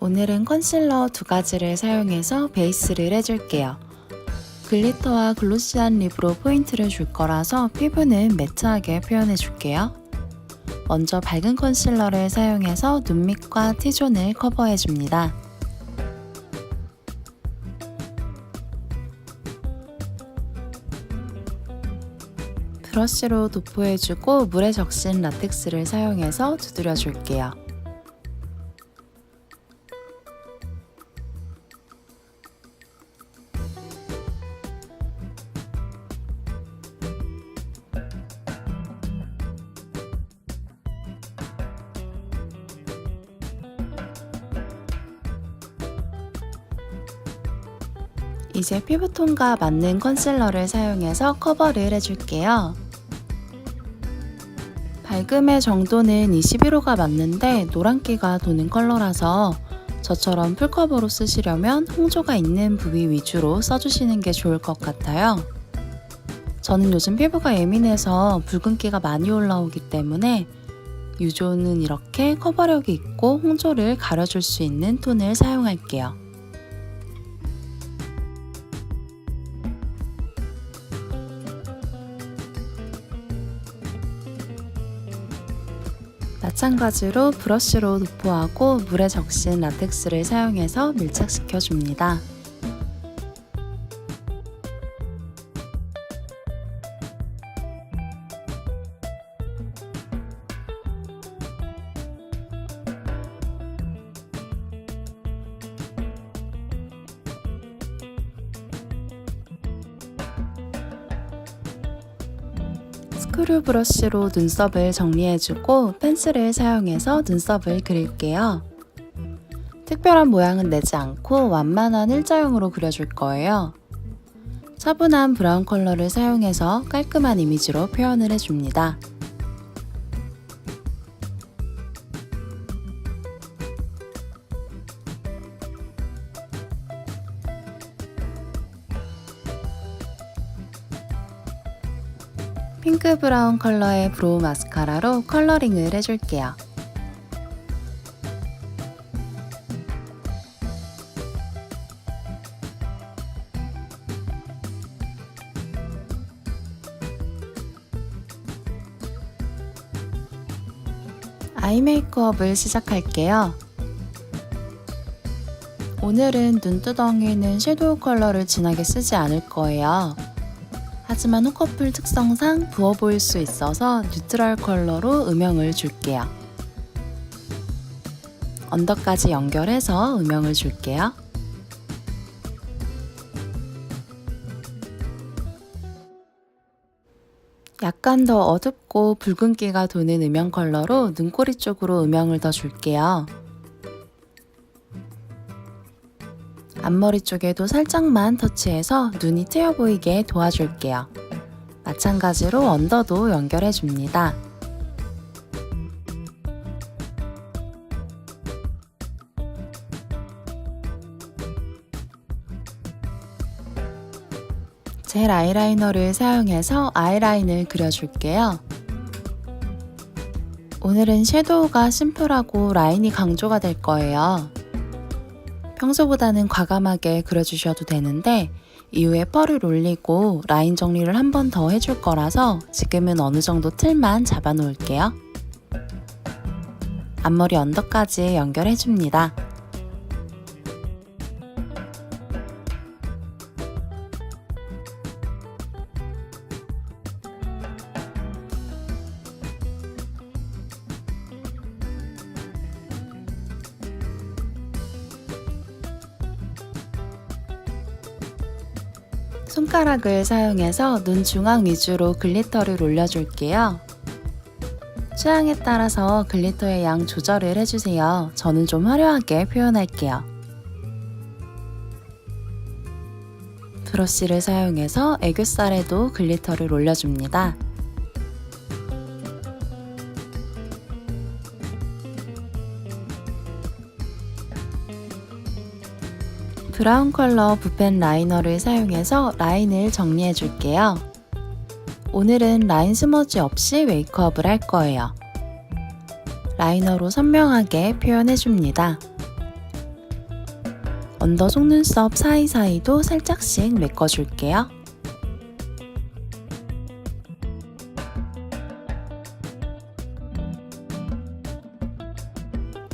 오늘은 컨실러 두 가지를 사용해서 베이스를 해줄게요. 글리터와 글로시한 립으로 포인트를 줄 거라서 피부는 매트하게 표현해 줄게요. 먼저 밝은 컨실러를 사용해서 눈 밑과 T존을 커버해 줍니다. 브러쉬로 도포해주고 물에 적신 라텍스를 사용해서 두드려 줄게요. 이제 피부톤과 맞는 컨실러를 사용해서 커버를 해줄게요. 밝음의 정도는 21호가 맞는데 노란기가 도는 컬러라서 저처럼 풀커버로 쓰시려면 홍조가 있는 부위 위주로 써주시는 게 좋을 것 같아요. 저는 요즘 피부가 예민해서 붉은기가 많이 올라오기 때문에 유조는 이렇게 커버력이 있고 홍조를 가려줄 수 있는 톤을 사용할게요. 마찬가지로 브러쉬로 도포하고 물에 적신 라텍스를 사용해서 밀착시켜 줍니다. 스크류 브러쉬로 눈썹을 정리해주고 펜슬을 사용해서 눈썹을 그릴게요. 특별한 모양은 내지 않고 완만한 일자형으로 그려줄 거예요. 차분한 브라운 컬러를 사용해서 깔끔한 이미지로 표현을 해줍니다. 핑크 브라운 컬러의 브로우 마스카라로 컬러링을 해줄게요. 아이 메이크업을 시작할게요. 오늘은 눈두덩이에는 섀도우 컬러를 진하게 쓰지 않을 거예요. 하지만 호커풀 특성상 부어 보일 수 있어서 뉴트럴 컬러로 음영을 줄게요. 언더까지 연결해서 음영을 줄게요. 약간 더 어둡고 붉은기가 도는 음영 컬러로 눈꼬리 쪽으로 음영을 더 줄게요. 앞머리 쪽에도 살짝만 터치해서 눈이 트여 보이게 도와줄게요. 마찬가지로 언더도 연결해줍니다. 젤 아이라이너를 사용해서 아이라인을 그려줄게요. 오늘은 섀도우가 심플하고 라인이 강조가 될 거예요. 평소보다는 과감하게 그려주셔도 되는데 이후에 펄을 올리고 라인 정리를 한 번 더 해줄 거라서 지금은 어느 정도 틀만 잡아 놓을게요. 앞머리 언더까지 연결해줍니다. 손가락을 사용해서 눈 중앙 위주로 글리터를 올려줄게요. 취향에 따라서 글리터의 양 조절을 해주세요. 저는 좀 화려하게 표현할게요. 브러쉬를 사용해서 애교살에도 글리터를 올려줍니다. 브라운 컬러 붓펜 라이너를 사용해서 라인을 정리해 줄게요. 오늘은 라인 스머지 없이 메이크업을 할 거예요. 라이너로 선명하게 표현해 줍니다. 언더 속눈썹 사이사이도 살짝씩 메꿔줄게요.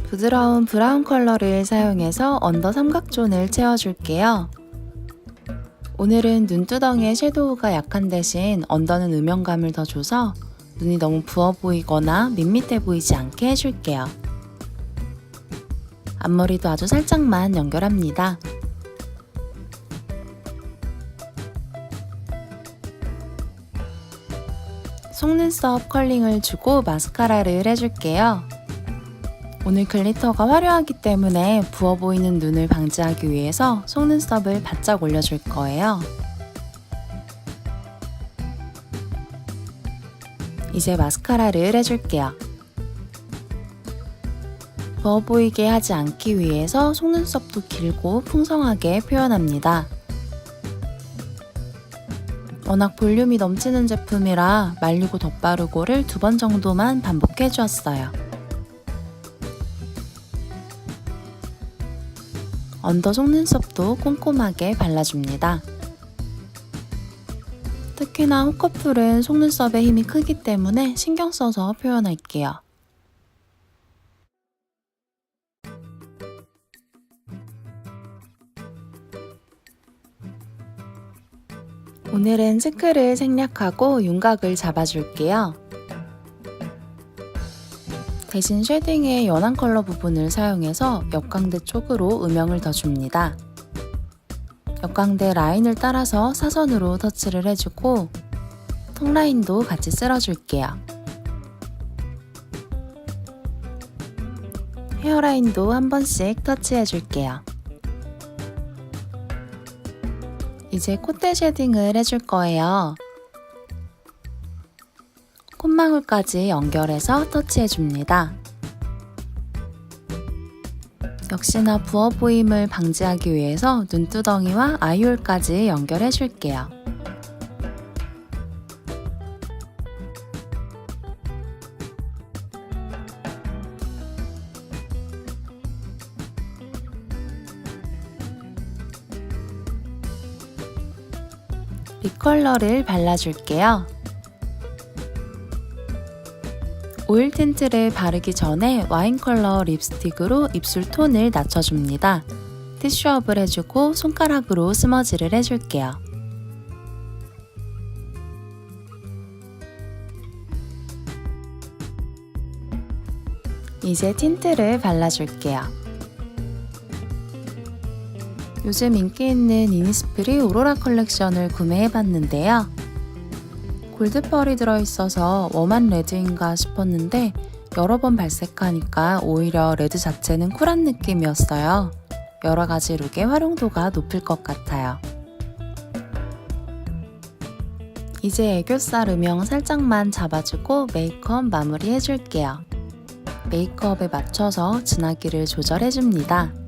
부드러운 브라운 컬러를 사용해서 언더 삼각존을 채워줄게요. 오늘은 눈두덩이에 섀도우가 약한 대신 언더는 음영감을 더 줘서 눈이 너무 부어 보이거나 밋밋해 보이지 않게 해줄게요. 앞머리도 아주 살짝만 연결합니다. 속눈썹 컬링을 주고 마스카라를 해줄게요. 오늘 글리터가 화려하기 때문에 부어 보이는 눈을 방지하기 위해서 속눈썹을 바짝 올려줄 거예요. 이제 마스카라를 해줄게요. 부어 보이게 하지 않기 위해서 속눈썹도 길고 풍성하게 표현합니다. 워낙 볼륨이 넘치는 제품이라 말리고 덧바르고를 2번 정도만 반복해 주었어요. 언더 속눈썹도 꼼꼼하게 발라줍니다. 특히나 호커풀은 속눈썹의 힘이 크기 때문에 신경 써서 표현할게요. 오늘은 치크를 생략하고 윤곽을 잡아줄게요. 대신 쉐딩의 연한 컬러 부분을 사용해서 옆광대 쪽으로 음영을 더 줍니다. 옆광대 라인을 따라서 사선으로 터치를 해주고 턱 라인도 같이 쓸어줄게요. 헤어라인도 한 번씩 터치해줄게요. 이제 콧대 쉐딩을 해줄 거예요. 콧망울까지 연결해서 터치해줍니다. 역시나 부어 보임을 방지하기 위해서 눈두덩이와 아이홀까지 연결해줄게요. 립 컬러를 발라줄게요. 오일 틴트를 바르기 전에 와인 컬러 립스틱으로 입술 톤을 낮춰줍니다. 티슈업을 해주고 손가락으로 스머지를 해줄게요. 이제 틴트를 발라줄게요. 요즘 인기 있는 이니스프리 오로라 컬렉션을 구매해봤는데요. 골드펄이 들어있어서 웜한 레드인가 싶었는데 여러 번 발색하니까 오히려 레드 자체는 쿨한 느낌이었어요. 여러가지 룩의 활용도가 높을 것 같아요. 이제 애교살 음영 살짝만 잡아주고 메이크업 마무리 해줄게요. 메이크업에 맞춰서 진하기를 조절해줍니다.